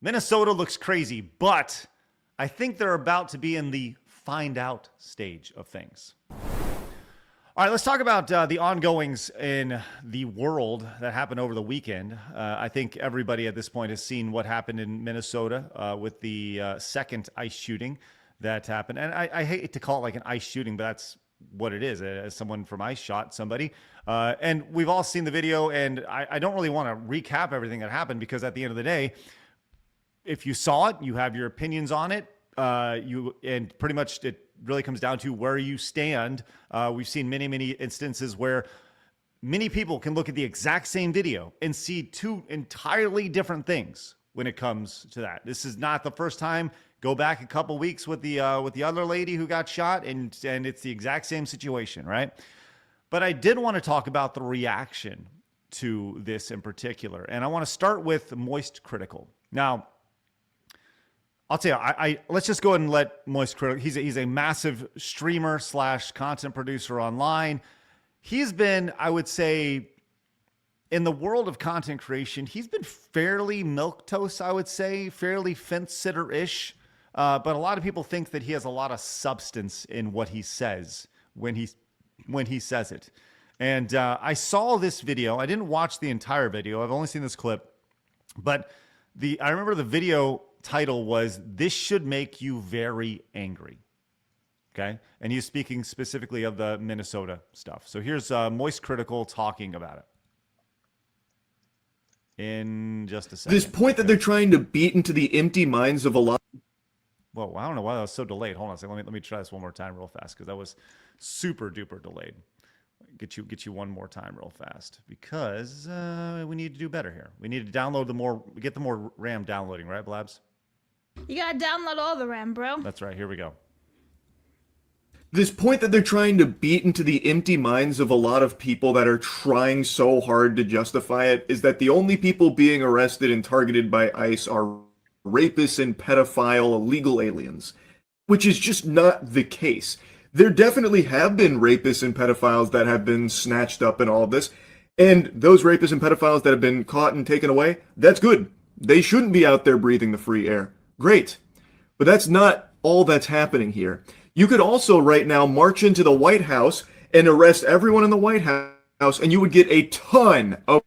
Minnesota looks crazy, but I think they're about to be in the find out stage of things. All right, let's talk about the ongoings in the world that happened over the weekend. I think everybody at this point has seen what happened in Minnesota with the second ICE shooting that happened. And I hate to call it like an ICE shooting, but that's what it is. Someone from ICE shot somebody. And we've all seen the video, and I don't really want to recap everything that happened because at the end of the day, if you saw it, you have your opinions on it. And pretty much it really comes down to where you stand. We've seen many instances where many people can look at the exact same video and see two entirely different things when it comes to that. This is not the first time. Go back a couple weeks with the other lady who got shot, and it's the exact same situation, right? But I did want to talk about the reaction to this in particular, and I want to start with MoistCr1TiKaL. Now, I'll tell you, let's just go ahead and let MoistCr1TiKaL. He's a massive streamer / content producer online. He's been, I would say, in the world of content creation, he's been fairly milquetoast, I would say, fairly fence sitter-ish. But a lot of people think that he has a lot of substance in what he says when he says it. And I saw this video. I didn't watch the entire video. I've only seen this clip. But I remember the video title was, "This Should Make You Very Angry." Okay? And he's speaking specifically of the Minnesota stuff. So here's MoistCr1TiKaL talking about it in just a second. This point that they're trying to beat into the empty minds of a lot. Whoa, I don't know why that was so delayed. Hold on a second. Let me try this one more time real fast because that was super duper delayed. Get you one more time real fast because we need to do better here. We need to download get the more RAM downloading, right, Blabs? You gotta download all the RAM, bro. That's right. Here we go. This point that they're trying to beat into the empty minds of a lot of people that are trying so hard to justify it is that the only people being arrested and targeted by ICE are rapists and pedophile illegal aliens, which is just not the case. There definitely have been rapists and pedophiles that have been snatched up in all of this, and those rapists and pedophiles that have been caught and taken away, that's good. They shouldn't be out there breathing the free air. Great. But that's not all that's happening here. You could also right now march into the White House and arrest everyone in the White House, and you would get a ton of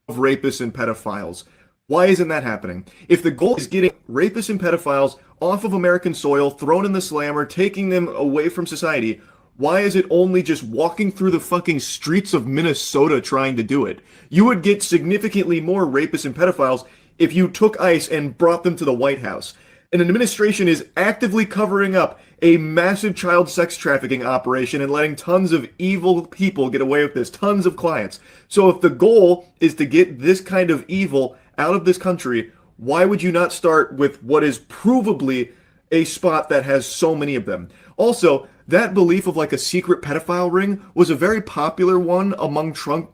rapists and pedophiles. Why isn't that happening? If the goal is getting rapists and pedophiles off of American soil, thrown in the slammer, taking them away from society, why is it only just walking through the fucking streets of Minnesota trying to do it? You would get significantly more rapists and pedophiles if you took ICE and brought them to the White House. An administration is actively covering up a massive child sex trafficking operation and letting tons of evil people get away with this, tons of clients. So if the goal is to get this kind of evil out of this country, why would you not start with what is provably a spot that has so many of them? Also, that belief of like a secret pedophile ring was a very popular one among Trump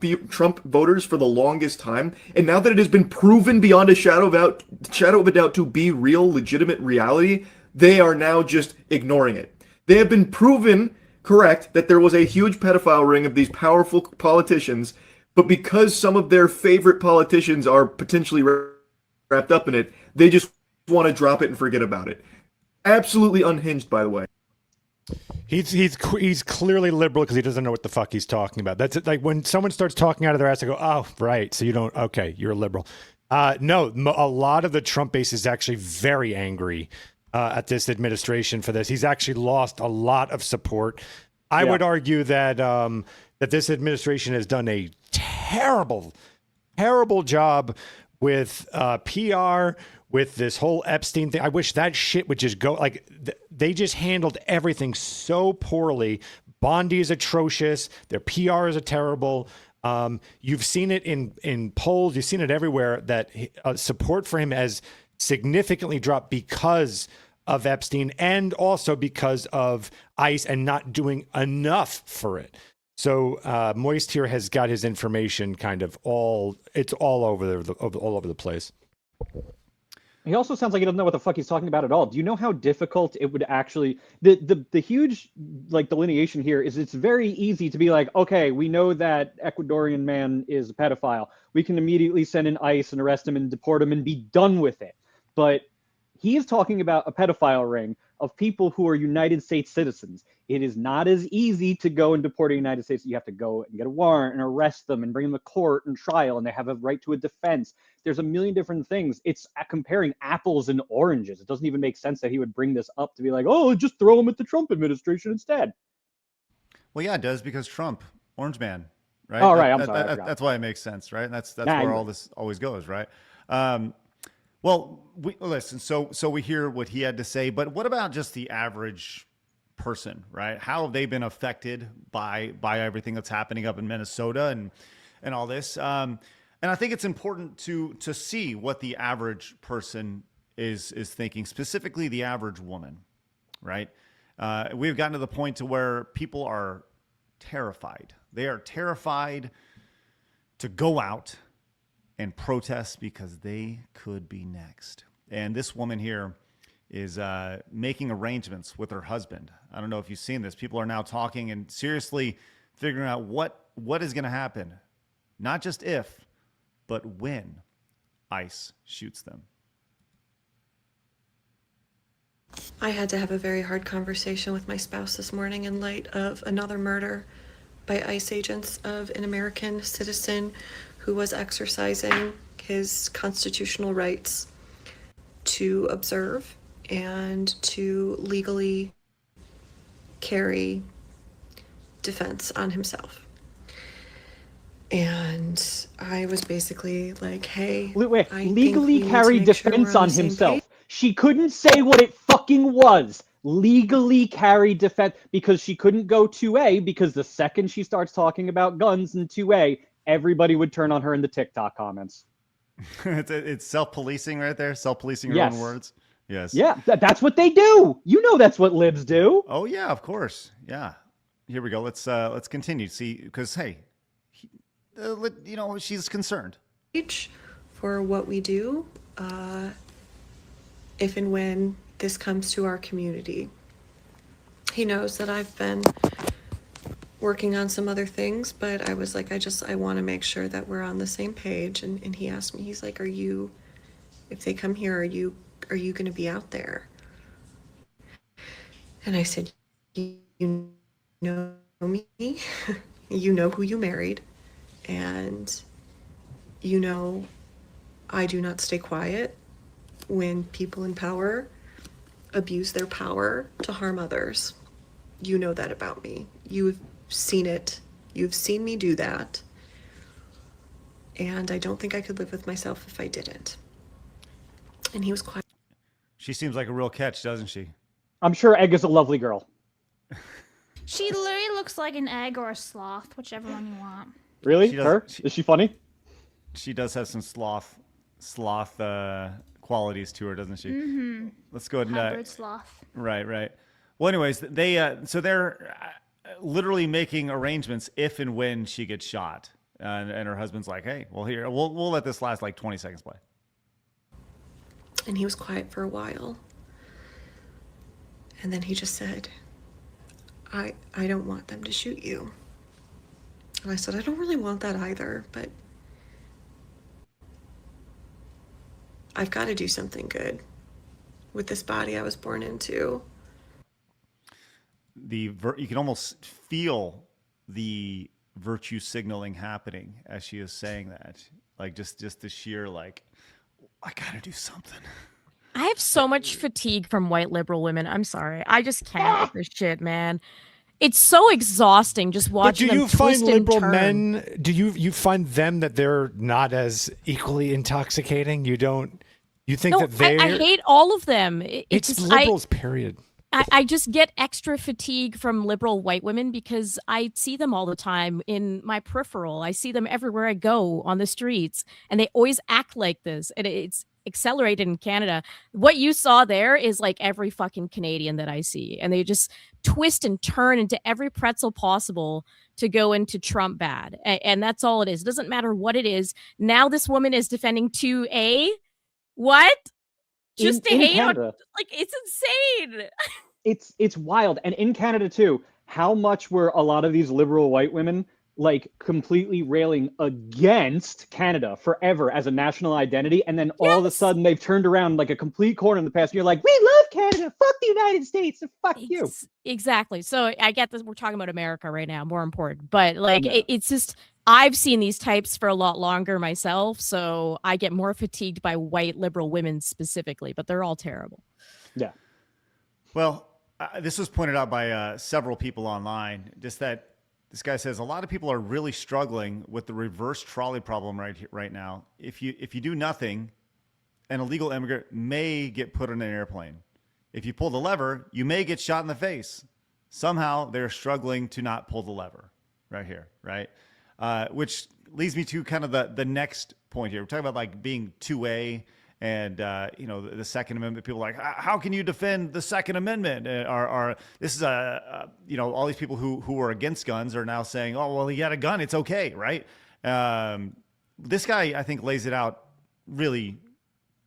voters for the longest time. And now that it has been proven beyond a shadow of a doubt to be real, legitimate reality, they are now just ignoring it. They have been proven correct that there was a huge pedophile ring of these powerful politicians, but because some of their favorite politicians are potentially wrapped up in it, they just want to drop it and forget about it. Absolutely unhinged, by the way. He's clearly liberal because he doesn't know what the fuck he's talking about. That's like when someone starts talking out of their ass, I go, oh, right. So you don't, okay, you're a liberal. No, a lot of the Trump base is actually very angry at this administration for this. He's actually lost a lot of support. I would argue that that this administration has done a terrible job with PR, with this whole Epstein thing. I wish that shit would just go. Like, they just handled everything so poorly. Bondi is atrocious. Their PR is terrible. You've seen it in polls. You've seen it everywhere that support for him has significantly dropped because of Epstein and also because of ICE and not doing enough for it. So Moist here has got his information kind of all over the place. He also sounds like he doesn't know what the fuck he's talking about at all. Do you know how difficult it would actually... The huge like delineation here is it's very easy to be like, okay, we know that Ecuadorian man is a pedophile. We can immediately send in ICE and arrest him and deport him and be done with it. but he is talking about a pedophile ring of people who are United States citizens. It is not as easy to go and deport a United States. You have to go and get a warrant and arrest them and bring them to court and trial, and they have a right to a defense. There's a million different things. It's comparing apples and oranges. It doesn't even make sense that he would bring this up to be like, oh, just throw them at the Trump administration instead. Well, yeah, it does, because Trump, Orange Man, right? Oh, right. I'm sorry. That's why it makes sense, right? And that's where all this always goes, right? Well, listen. So we hear what he had to say, but what about just the average person, right? How have they been affected by everything that's happening up in Minnesota and all this? And I think it's important to see what the average person is thinking, specifically the average woman, right? We've gotten to the point to where people are terrified. They are terrified to go out and protest because they could be next. And this woman here is making arrangements with her husband. I don't know if you've seen this. People are now talking and seriously figuring out what is going to happen, not just if, but when ICE shoots them. I had to have a very hard conversation with my spouse this morning in light of another murder by ICE agents of an American citizen who was exercising his constitutional rights to observe and to legally carry defense on himself. And I was basically like, hey, Wait, I think legally we need to carry make sure we're defense on on the same himself. page. She couldn't say what it fucking was. Legally carry defense, because she couldn't go 2A, because the second she starts talking about guns in 2A, everybody would turn on her in the TikTok comments. It's self-policing right there. Self-policing your Yes. own words. Yes. Yeah, that's what they do. You know that's what libs do. Oh yeah, of course. Yeah. Here we go. Let's continue. See, because hey, she's concerned. For what we do, if and when this comes to our community. He knows that I've been working on some other things, but I was like, I want to make sure that we're on the same page. And he asked me, he's like, if they come here, are you going to be out there? And I said, you know me, you know who you married, and you know I do not stay quiet when people in power abuse their power to harm others. You know that about me. You've seen it. You've seen me do that. And I don't think I could live with myself if I didn't. And he was quiet. She seems like a real catch, doesn't she? I'm sure Egg is a lovely girl. She literally looks like an egg or a sloth, whichever one you want. Really? She does- Her? Is she funny? She does have some sloth qualities to her, doesn't she? Mm-hmm. Let's go ahead and Hybrid sloth. Right. Well, anyways, they're literally making arrangements if and when she gets shot, and her husband's like, "Hey, well, here we'll let this last like 20 seconds play." And he was quiet for a while. And then he just said, I don't want them to shoot you. And I said, I don't really want that either, but I've got to do something good with this body I was born into. You can almost feel the virtue signaling happening as she is saying that, like just the sheer like, I gotta do something. I have so much fatigue from white liberal women. I'm sorry. I just can't with this shit, man. It's so exhausting just watching But do you them find twist and liberal turn. men, do you find them that they're not as equally intoxicating? You think No, that they're... I hate all of them. It's just, liberals, period. I just get extra fatigue from liberal white women because I see them all the time in my peripheral. I see them everywhere I go on the streets, and they always act like this. And it's accelerated in Canada. What you saw there is like every fucking Canadian that I see, and they just twist and turn into every pretzel possible to go into Trump bad. And that's all it is. It doesn't matter what it is. Now this woman is defending 2A. What? Just to in hate on, Canada. like, it's insane. It's wild. And in Canada too, how much were a lot of these liberal white women like completely railing against Canada forever as a national identity, and then all of a Yes. sudden they've turned around like a complete corner in the past. And you're like, we love Canada, fuck the United States, and fuck you. Exactly. So I get this. We're talking about America right now, more important. But like, Yeah. it's just, I've seen these types for a lot longer myself. So I get more fatigued by white liberal women specifically, but they're all terrible. Yeah. Well, this was pointed out by several people online, just that this guy says a lot of people are really struggling with the reverse trolley problem right now. If you do nothing, an illegal immigrant may get put on an airplane. If you pull the lever, you may get shot in the face. Somehow they're struggling to not pull the lever right here, right? Which leads me to kind of the next point here. We're talking about like being 2A and, the Second Amendment. People are like, how can you defend the Second Amendment? This is all these people who are against guns are now saying, oh, well, he had a gun. It's okay, right? This guy, I think, lays it out really,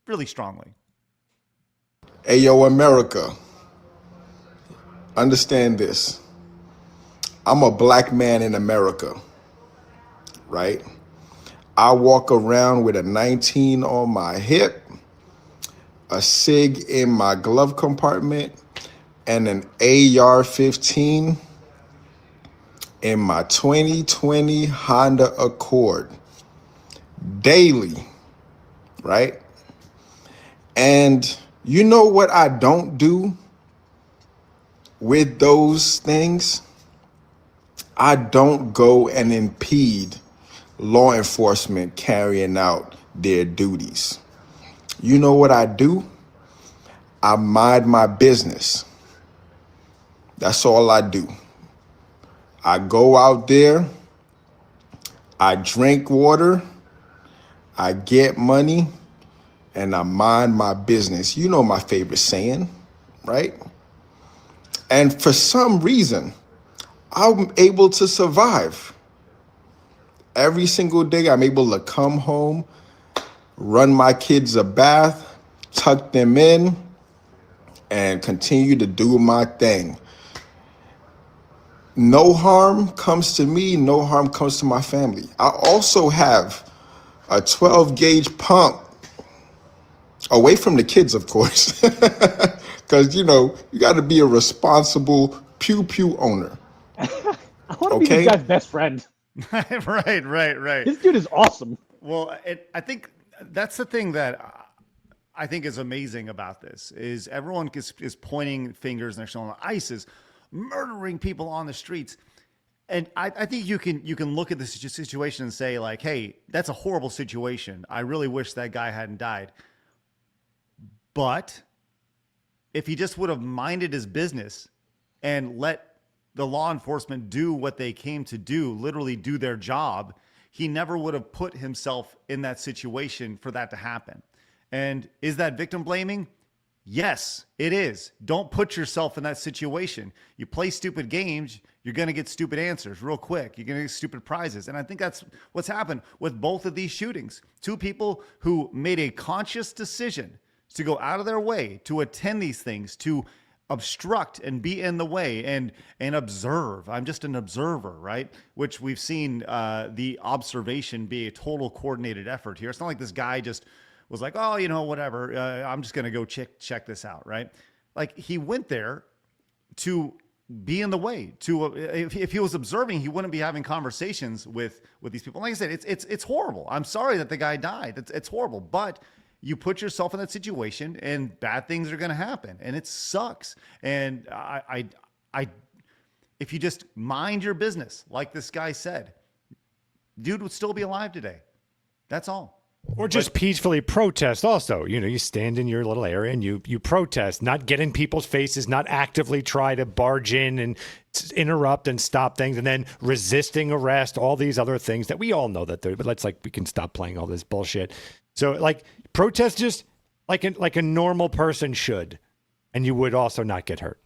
really strongly. Hey, yo, America, understand this. I'm a black man in America, right? I walk around with a 19 on my hip, a cig in my glove compartment, and an AR-15 in my 2020 Honda Accord daily, right? And you know what I don't do with those things? I don't go and impede law enforcement carrying out their duties. You know what I do? I mind my business. That's all I do. I go out there, I drink water, I get money, and I mind my business. You know my favorite saying, right? And for some reason, I'm able to survive. Every single day, I'm able to come home, run my kids a bath, tuck them in, and continue to do my thing. No harm comes to me, no harm comes to my family. I also have a 12 gauge pump, away from the kids, of course, because, you got to be a responsible pew owner. I want to be this guy's best friend. Right. This dude is awesome. Well, I think that's the thing that I think is amazing about this is everyone is pointing fingers and they're showing ICE is murdering people on the streets. And I think you can look at this situation and say like, hey, that's a horrible situation. I really wish that guy hadn't died. But if he just would have minded his business and let the law enforcement do what they came to do, literally do their job, he never would have put himself in that situation for that to happen. And is that victim blaming? Yes, it is. Don't put yourself in that situation. You play stupid games, you're going to get stupid answers real quick. You're going to get stupid prizes. And I think that's what's happened with both of these shootings. Two people who made a conscious decision to go out of their way to attend these things, to obstruct and be in the way and observe. I'm just an observer, right? Which we've seen the observation be a total coordinated effort here. It's not like this guy just was like, oh, whatever. I'm just going to go check this out, right? Like he went there to be in the way. To if he was observing, he wouldn't be having conversations with these people. Like I said, it's horrible. I'm sorry that the guy died. It's horrible, but you put yourself in that situation and bad things are going to happen and it sucks. And I if you just mind your business, like this guy said, dude would still be alive today. That's all. Or just peacefully protest also. You stand in your little area and you protest, not get in people's faces, not actively try to barge in and interrupt and stop things, and then resisting arrest, all these other things that we all know that they're, but we can stop playing all this bullshit. So protest just like a normal person should, and you would also not get hurt.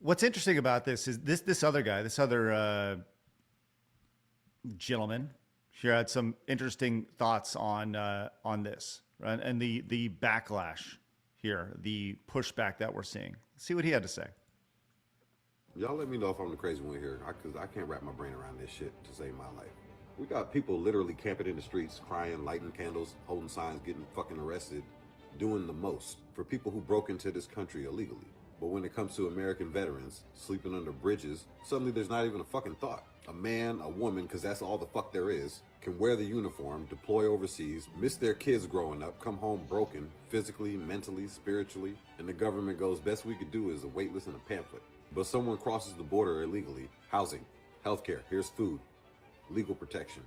What's interesting about this is this other guy, this other gentleman here had some interesting thoughts on this, right? And the backlash here, the pushback that we're seeing. Let's see what he had to say. Y'all let me know if I'm the crazy one here, because I can't wrap my brain around this shit to save my life. We got people literally camping in the streets, crying, lighting candles, holding signs, getting fucking arrested, doing the most for people who broke into this country illegally. But when it comes to American veterans sleeping under bridges, suddenly there's not even a fucking thought. A man, a woman, because that's all the fuck there is, can wear the uniform, deploy overseas, miss their kids growing up, come home broken, physically, mentally, spiritually, and the government goes, best we could do is a wait list and a pamphlet. But someone crosses the border illegally, housing, healthcare, here's food, legal protection,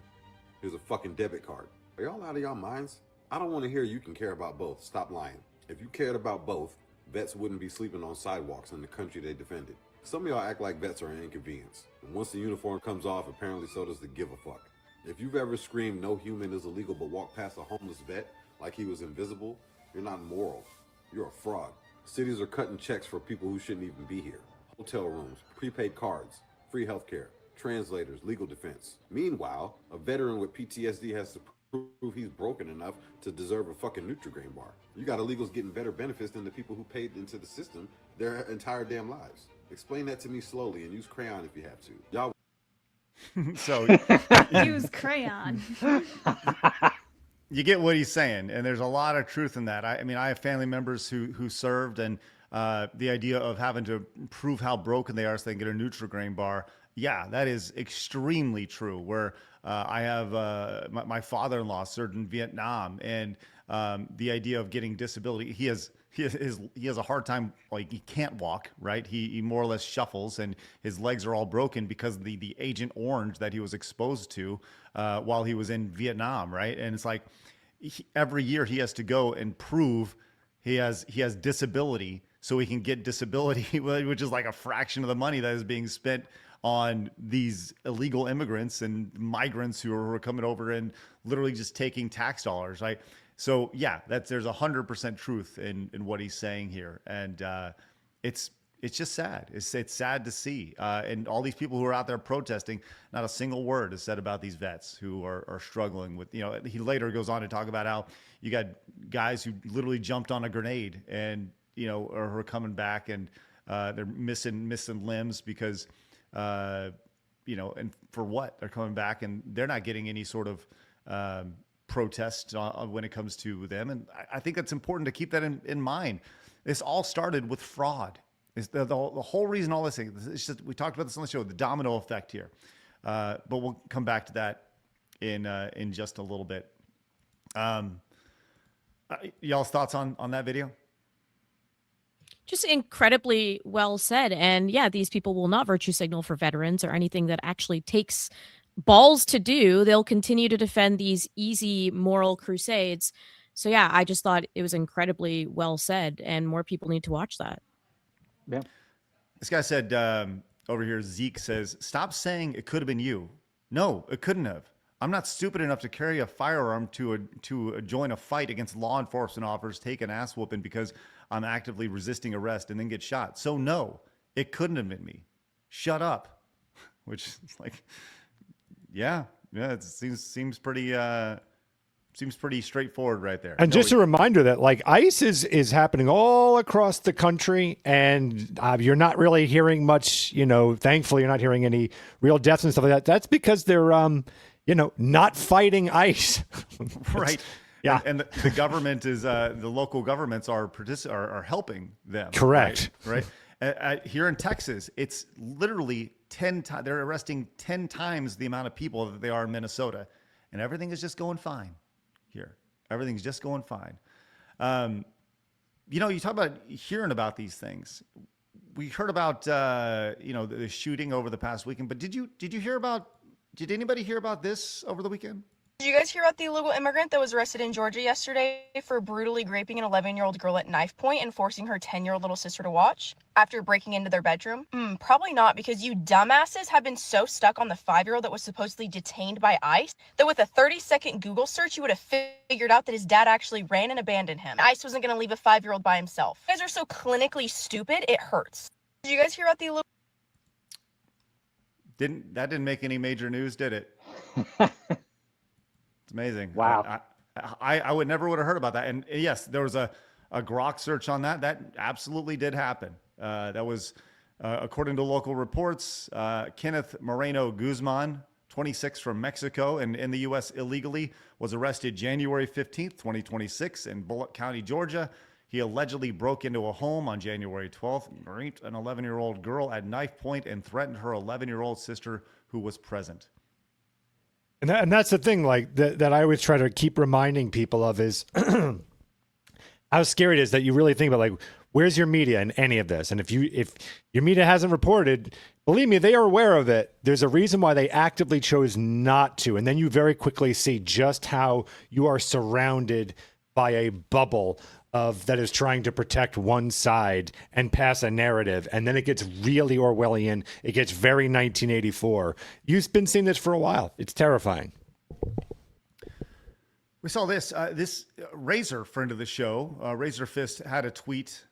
here's a fucking debit card. Are y'all out of y'all minds? I don't want to hear you can care about both. Stop lying. If you cared about both, vets wouldn't be sleeping on sidewalks in the country they defended. Some of y'all act like vets are an inconvenience. And once the uniform comes off, apparently so does the give a fuck. If you've ever screamed no human is illegal but walked past a homeless vet like he was invisible, you're not moral. You're a fraud. Cities are cutting checks for people who shouldn't even be here. Hotel rooms, prepaid cards, free healthcare, translators, legal defense. Meanwhile, a veteran with PTSD has to prove he's broken enough to deserve a fucking Nutri-Grain bar. You got illegals getting better benefits than the people who paid into the system their entire damn lives. Explain that to me slowly and use crayon if you have to. Y'all. So Use crayon. you get what he's saying, and there's a lot of truth in that. I mean, I have family members who served, and the idea of having to prove how broken they are so they can get a Nutri-Grain bar. Yeah, that is extremely true. Where I have my father-in-law served in Vietnam, and the idea of getting disability, he has a hard time, like he can't walk, right? He more or less shuffles, and his legs are all broken because of the Agent Orange that he was exposed to while he was in Vietnam, right? And it's like every year he has to go and prove he has disability so he can get disability, which is like a fraction of the money that is being spent on these illegal immigrants and migrants who are coming over and literally just taking tax dollars, right? So yeah, there's 100% truth in what he's saying here, and it's just sad. It's sad to see, and all these people who are out there protesting, not a single word is said about these vets who are struggling with. He later goes on to talk about how you got guys who literally jumped on a grenade and are coming back and they're missing limbs because and for what? They're coming back and they're not getting any sort of protest when it comes to them. And I think that's important to keep that in mind. This all started with fraud. It's the whole reason all this thing, it's just, we talked about this on the show, the domino effect here. But we'll come back to that in just a little bit. Y'all's thoughts on that video? Just incredibly well said. And yeah, these people will not virtue signal for veterans or anything that actually takes balls to do. They'll continue to defend these easy moral crusades. So yeah, I just thought it was incredibly well said, and more people need to watch that. Yeah. This guy said over here, Zeke says, stop saying it could have been you. No, it couldn't have. I'm not stupid enough to carry a firearm to join a fight against law enforcement officers, take an ass whooping because I'm actively resisting arrest and then get shot. So no, it couldn't have been me. Shut up. Which is like, yeah, it seems pretty straightforward right there. And just a reminder that like ICE is happening all across the country, and you're not really hearing much. Thankfully, you're not hearing any real deaths and stuff like that. That's because they're not fighting ICE. Right. Yeah. And the government is the local governments are helping them. Correct. Right. Here in Texas, it's literally 10 times. They're arresting 10 times the amount of people that they are in Minnesota, and everything is just going fine here. Everything's just going fine. You talk about hearing about these things. We heard about the shooting over the past weekend, but did anybody hear about this over the weekend? Did you guys hear about the illegal immigrant that was arrested in Georgia yesterday for brutally raping an 11-year-old girl at knife point and forcing her 10-year-old little sister to watch after breaking into their bedroom? Probably not, because you dumbasses have been so stuck on the 5-year-old that was supposedly detained by ICE that with a 30-second Google search, you would have figured out that his dad actually ran and abandoned him. ICE wasn't going to leave a 5-year-old by himself. You guys are so clinically stupid, it hurts. Did you guys hear about the illegal... Didn't make any major news, did it? It's amazing. Wow. I would never would have heard about that. And yes, there was a Grok search on that. That absolutely did happen. That was According to local reports, Kenneth Moreno Guzman, 26 from Mexico and in the U.S. illegally, was arrested January 15th, 2026 in Bullock County, Georgia. He allegedly broke into a home on January 12th, raped an 11-year-old girl at knife point, and threatened her 11-year-old sister who was present. And that's the thing, like that I always try to keep reminding people of is how scary it is that you really think about, like, where's your media in any of this? And if your media hasn't reported, believe me, they are aware of it. There's a reason why they actively chose not to. And then you very quickly see just how you are surrounded by a bubble of that is trying to protect one side and pass a narrative. And then it gets really Orwellian. It gets very 1984. You've been seeing this for a while. It's terrifying. We saw this. This Razor, friend of the show, Razor Fist, had a tweet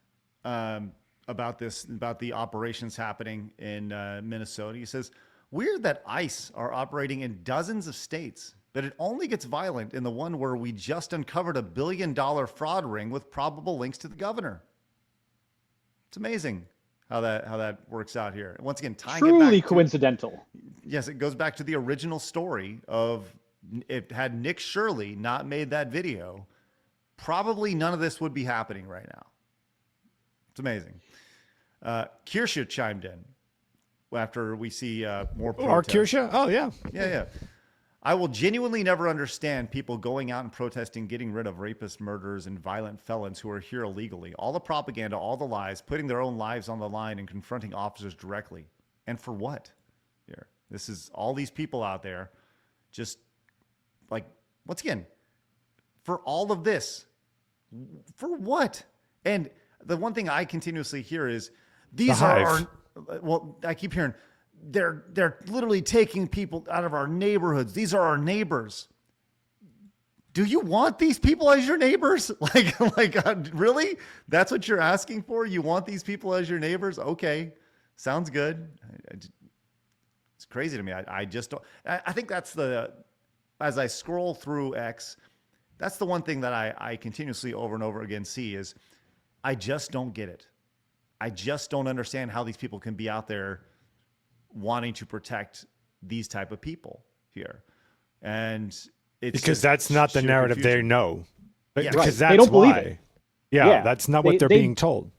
about this, about the operations happening in Minnesota. He says, "Weird that ICE are operating in dozens of states, but it only gets violent in the one where we just uncovered $1 billion fraud ring with probable links to the governor." It's amazing how that works out here. Once again, tying it Truly back coincidental. Yes, it goes back to the original story of, if had Nick Shirley not made that video, probably none of this would be happening right now. It's amazing. Kirsha chimed in after we see more protests. Our Kirsha? Oh, yeah. Yeah. "I will genuinely never understand people going out and protesting, getting rid of rapists, murderers, and violent felons who are here illegally. All the propaganda, all the lies, putting their own lives on the line and confronting officers directly. And for what?" Here, this is all these people out there just, like, once again, for all of this, for what? And the one thing I continuously hear is, these are well, I keep hearing, they're literally taking people out of our neighborhoods. These are our neighbors. Do you want these people as your neighbors? Really? That's what you're asking for? You want these people as your neighbors? Okay, sounds good. It's crazy to me. I just don't. I think that's as I scroll through X, that's the one thing that I continuously over and over again see is, I just don't get it. I just don't understand how these people can be out there wanting to protect these type of people here. And it's because that's not the narrative confusion. they know. Yeah. Because Right. that's They don't believe why. it. Yeah, that's not what they're being told.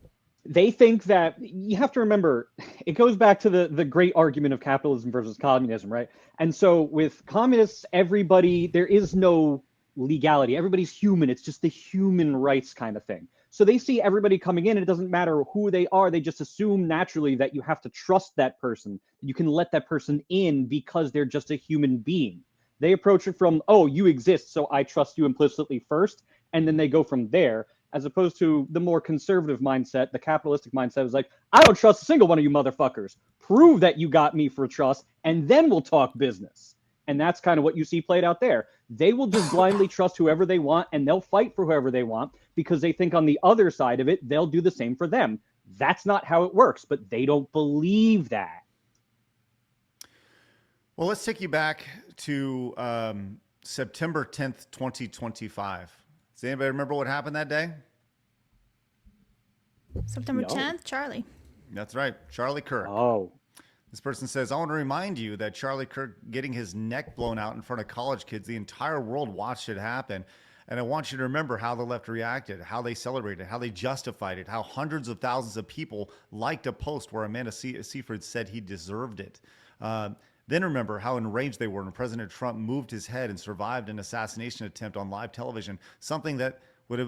They think that, you have to remember, it goes back to the great argument of capitalism versus communism, right? And so with communists, everybody, there is no legality. Everybody's human. It's just the human rights kind of thing. So they see everybody coming in, and it doesn't matter who they are. They just assume naturally that you have to trust that person. You can let that person in because they're just a human being. They approach it from, oh, you exist, so I trust you implicitly first, and then they go from there, as opposed to the more conservative mindset. The capitalistic mindset is like, I don't trust a single one of you motherfuckers. Prove that you got me for trust, and then we'll talk business. And that's kind of what you see played out there. They will just blindly trust whoever they want, and they'll fight for whoever they want because they think on the other side of it, they'll do the same for them. That's not how it works, but they don't believe that. Well, let's take you back to September 10th, 2025. Does anybody remember what happened that day? September No. 10th, Charlie. That's right, Charlie Kirk. Oh. This person says, "I want to remind you that Charlie Kirk getting his neck blown out in front of college kids, the entire world watched it happen. And I want you to remember how the left reacted, how they celebrated, how they justified it, how hundreds of thousands of people liked a post where Amanda Seyfried said he deserved it. Then remember how enraged they were when President Trump moved his head and survived an assassination attempt on live television, something that would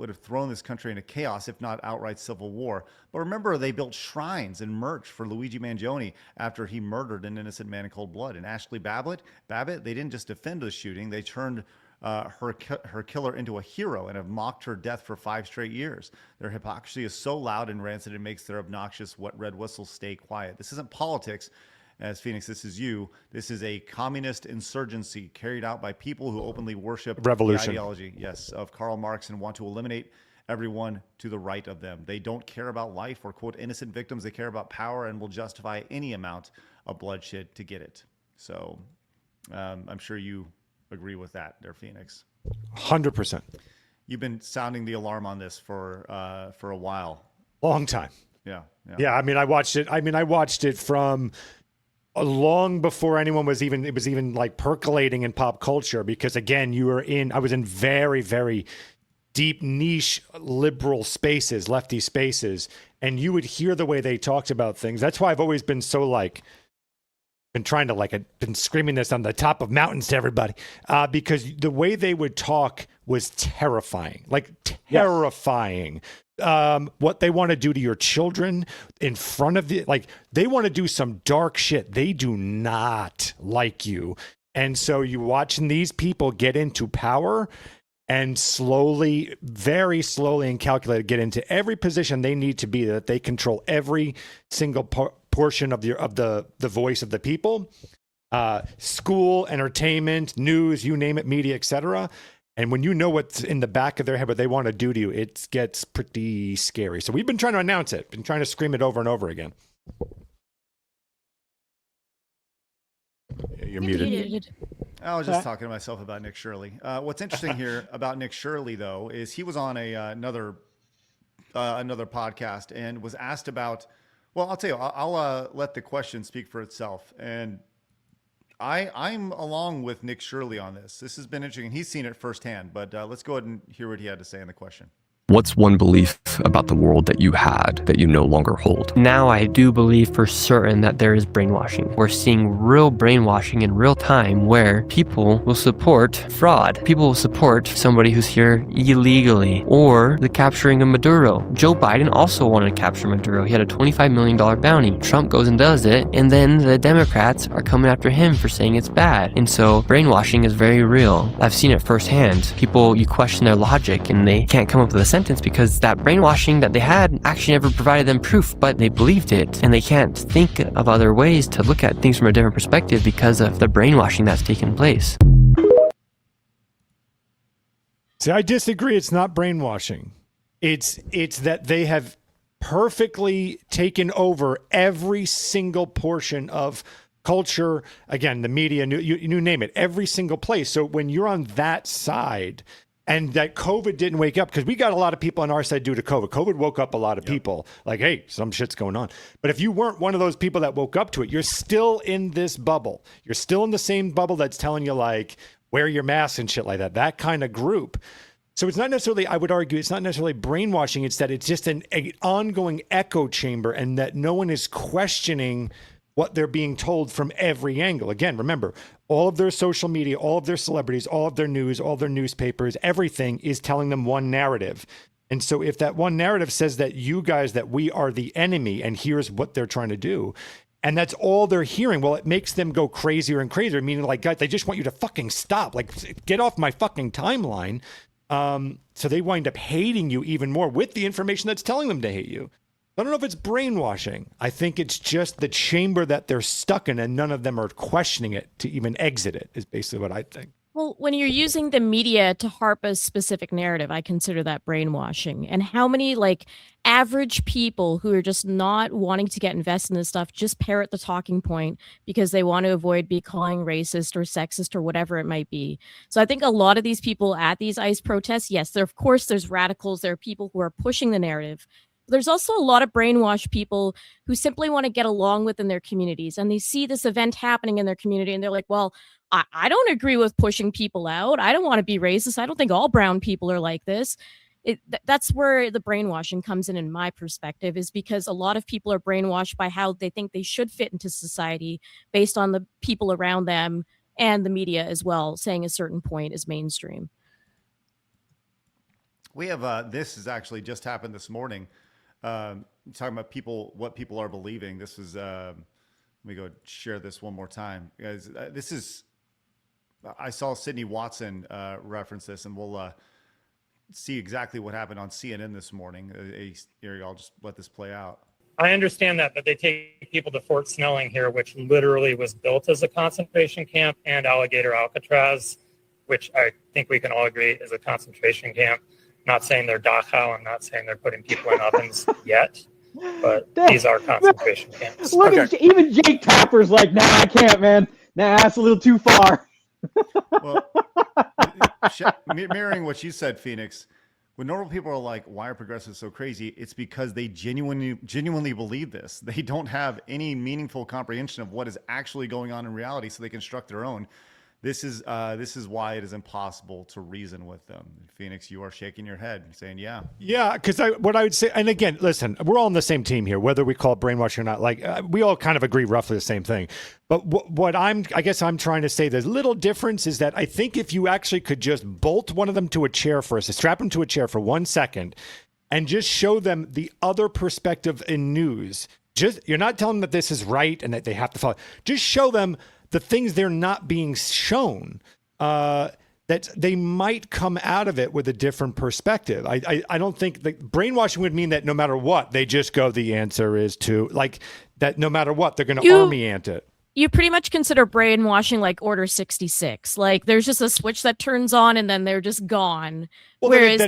have thrown this country into chaos, if not outright civil war. But remember, they built shrines and merch for Luigi Mangione after he murdered an innocent man in cold blood. And Ashley Babbitt, they didn't just defend the shooting, they turned her killer into a hero and have mocked her death for 5 straight years. Their hypocrisy is so loud and rancid it makes their obnoxious wet red whistles stay quiet. This isn't politics. As Phoenix, this is you. This is a communist insurgency carried out by people who openly worship Revolution. the ideology, yes, of Karl Marx and want to eliminate everyone to the right of them. They don't care about life or, quote, innocent victims. They care about power and will justify any amount of bloodshed to get it. So I'm sure you agree with that there, Phoenix. 100%. You've been sounding the alarm on this for a while. Long time. Yeah. Yeah, I mean, I watched it from long before anyone was even like percolating in pop culture, because again, I was in very, very deep niche liberal spaces, lefty spaces, and you would hear the way they talked about things. That's why I've always been so been screaming this on the top of mountains to everybody, because the way they would talk was terrifying, terrifying. What they want to do to your children in front of they want to do some dark shit. They do not like you. And so you watching these people get into power and slowly, very slowly and calculated, get into every position they need to be, that they control every single portion of the voice of the people, school, entertainment, news, you name it, media, etc. And when you know what's in the back of their head, what they want to do to you, it gets pretty scary. So we've been trying to announce it, been trying to scream it over and over again. You're muted. I was just talking to myself about Nick Shirley. What's interesting here about Nick Shirley, though, is he was on another podcast and was asked about. Well, I'll tell you. I'll let the question speak for itself. And I'm along with Nick Shirley on this. This has been interesting. He's seen it firsthand. But let's go ahead and hear what he had to say in the question. What's one belief about the world that you had that you no longer hold? Now I do believe for certain that there is brainwashing. We're seeing real brainwashing in real time where people will support fraud. People will support somebody who's here illegally, or the capturing of Maduro. Joe Biden also wanted to capture Maduro. He had a $25 million bounty. Trump goes and does it, and then the Democrats are coming after him for saying it's bad. And so brainwashing is very real. I've seen it firsthand. People, you question their logic and they can't come up with a sentence because that brainwashing that they had actually never provided them proof, but they believed it, and they can't think of other ways to look at things from a different perspective because of the brainwashing that's taken place. See, I disagree. It's not brainwashing. It's that they have perfectly taken over every single portion of culture. Again, the media, you name it, every single place. So when you're on that side, and that COVID didn't wake up, because we got a lot of people on our side due to COVID. COVID woke up a lot of people. Like, hey, some shit's going on. But if you weren't one of those people that woke up to it, you're still in this bubble. You're still in the same bubble that's telling you, like, wear your mask and shit like that. That kind of group. So it's not necessarily, I would argue, it's not necessarily brainwashing. It's that it's just an ongoing echo chamber, and that no one is questioning what they're being told from every angle. Again, remember, all of their social media, all of their celebrities, all of their news, all their newspapers, everything is telling them one narrative. And so if that one narrative says that that we are the enemy and here's what they're trying to do, and that's all they're hearing, well, it makes them go crazier and crazier, meaning like, guys, they just want you to fucking stop. Like, get off my fucking timeline. So they wind up hating you even more with the information that's telling them to hate you. I don't know if it's brainwashing. I think it's just the chamber that they're stuck in, and none of them are questioning it to even exit it, is basically what I think. Well, when you're using the media to harp a specific narrative, I consider that brainwashing. And how many average people who are just not wanting to get invested in this stuff just parrot the talking point because they want to avoid being calling racist or sexist or whatever it might be. So I think a lot of these people at these ICE protests, yes, of course there's radicals, there are people who are pushing the narrative. There's also a lot of brainwashed people who simply want to get along within their communities, and they see this event happening in their community and they're like, well, I don't agree with pushing people out. I don't want to be racist. I don't think all brown people are like this. That's where the brainwashing comes in my perspective, is because a lot of people are brainwashed by how they think they should fit into society based on the people around them and the media as well, saying a certain point is mainstream. We have, this has actually just happened this morning. Talking about what people are believing. This is, let me go share this one more time, guys. This is, I saw Sydney Watson reference this, and we'll see exactly what happened on CNN this morning. Here, I'll just let this play out. I understand that, but they take people to Fort Snelling here, which literally was built as a concentration camp, and Alligator Alcatraz, which I think we can all agree is a concentration camp. Not saying they're Dachau. I'm not saying they're putting people in ovens yet, but these are concentration camps. Look at even Jake Tapper's like, nah, I can't, man. Nah, that's a little too far. Well, mirroring what you said, Phoenix, when normal people are like, why are progressives so crazy? It's because they genuinely believe this. They don't have any meaningful comprehension of what is actually going on in reality, so they construct their own. This is why it is impossible to reason with them. Phoenix, you are shaking your head and saying, yeah. Yeah, because what I would say, and again, listen, we're all on the same team here, whether we call it brainwashing or not. Like, we all kind of agree roughly the same thing. But what I guess I'm trying to say, the little difference is that I think if you actually could just bolt one of them to a chair for us, strap them to a chair for 1 second, and just show them the other perspective in news. You're not telling them that this is right and that they have to follow. Just show them the things they're not being shown, that they might come out of it with a different perspective. I don't think brainwashing would mean that no matter what, they just go, the answer is to, like, that no matter what, they're going to army ant it. You pretty much consider brainwashing like Order 66. Like, there's just a switch that turns on and then they're just gone. Well, Whereas,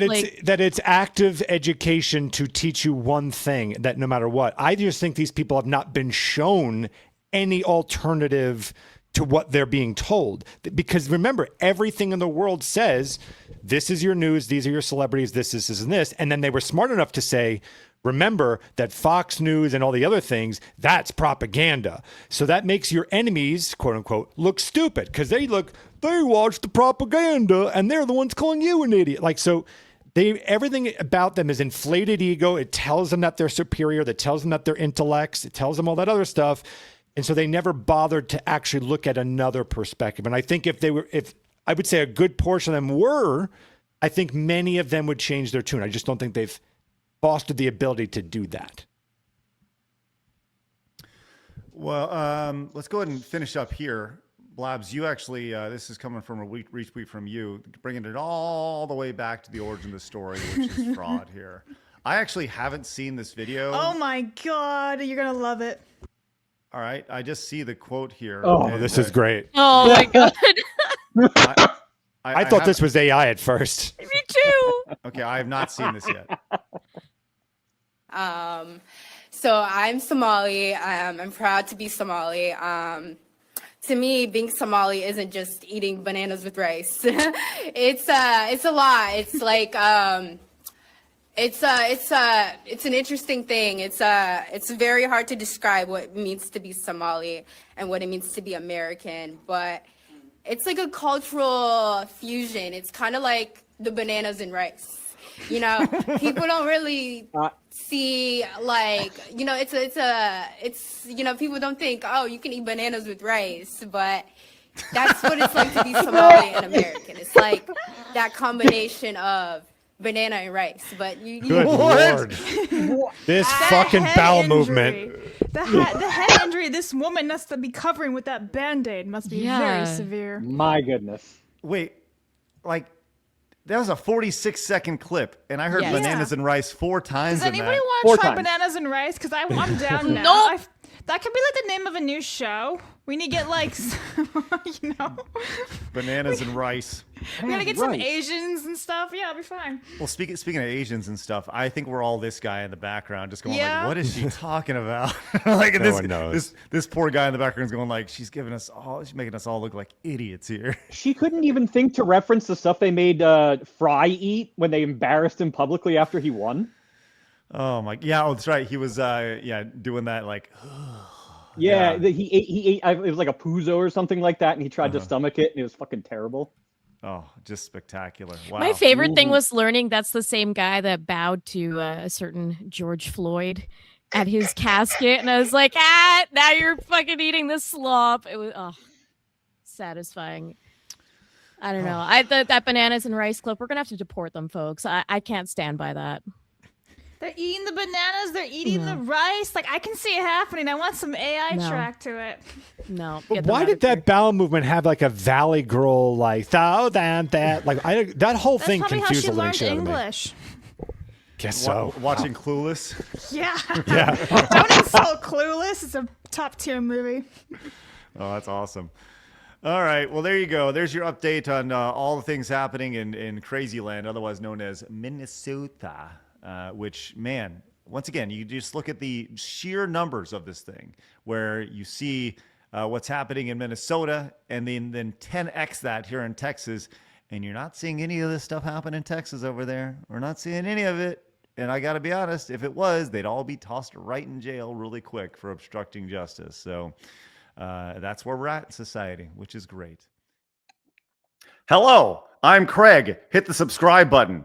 that it's active education to teach you one thing, that no matter what. I just think these people have not been shown any alternative to what they're being told. Because remember, everything in the world says, this is your news, these are your celebrities, this, and this. And then they were smart enough to say, remember that Fox News and all the other things, that's propaganda. So that makes your enemies, quote unquote, look stupid, because they watch the propaganda and they're the ones calling you an idiot. Like, so everything about them is inflated ego. It tells them that they're superior. That tells them that they're intellects. It tells them all that other stuff. And so they never bothered to actually look at another perspective. And I think if I would say a good portion of them were, I think many of them would change their tune. I just don't think they've fostered the ability to do that. Well, let's go ahead and finish up here. Blabs, you actually, this is coming from a retweet from you, bringing it all the way back to the origin of the story, which is fraud here. I actually haven't seen this video. Oh my God, you're going to love it. All right, I just see the quote here. Oh, this is great. Oh my God. I thought this was AI at first. Me too. Okay, I have not seen this yet. So I'm Somali. I'm proud to be Somali. To me, being Somali isn't just eating bananas with rice. It's a lot. It's like it's an interesting thing. It's very hard to describe what it means to be Somali and what it means to be American, but it's like a cultural fusion. It's kind of like the bananas and rice. You know, people don't really see, like, you know, it's you know, people don't think, oh, you can eat bananas with rice, but that's what it's like to be Somali and American. It's like that combination of banana and rice, but Good Lord. This fucking bowel movement. The head injury this woman has to be covering with that Band-Aid must be very severe. My goodness. Wait, like, that was a 46-second clip, and I heard bananas and rice 4 times. Does anybody want to try bananas and rice? Because I'm down now. No. That could be like the name of a new show. We need to get like, you know, bananas and rice. We gotta get some Asians and stuff. Yeah, it'll be fine. Well, speaking of Asians and stuff, I think we're all this guy in the background just going like, what is she talking about? Like, no one knows. This poor guy in the background is going like, she's making us all look like idiots here. She couldn't even think to reference the stuff they made Fry eat when they embarrassed him publicly after he won. Oh my, yeah, oh, that's right. He was doing that like. Yeah, he ate. It was like a Puzo or something like that, and he tried to stomach it, and it was fucking terrible. Oh, just spectacular! Wow. My favorite thing was learning that's the same guy that bowed to a certain George Floyd at his casket, and I was like, now you're fucking eating this slop. It was satisfying. I don't know. That bananas and rice clip, we're gonna have to deport them, folks. I can't stand by that. They're eating the bananas. They're eating the rice. Like, I can see it happening. I want some AI track to it. No. But why did that bowel movement have like a Valley Girl, like, that? Like, that whole thing confused the living shit out of me. English. Guess so. Watching Clueless. Yeah. Yeah. Don't insult Clueless. It's a top tier movie. Oh, that's awesome. All right. Well, there you go. There's your update on all the things happening in Crazy Land, otherwise known as Minnesota. Which, man, once again, you just look at the sheer numbers of this thing, where you see what's happening in Minnesota, and then 10x that here in Texas, And you're not seeing any of this stuff happen in Texas over there. We're not seeing any of it. And I got to be honest, if it was, they'd all be tossed right in jail really quick for obstructing justice. So that's where we're at in society, which is great. Hello, I'm Craig. Hit the subscribe button.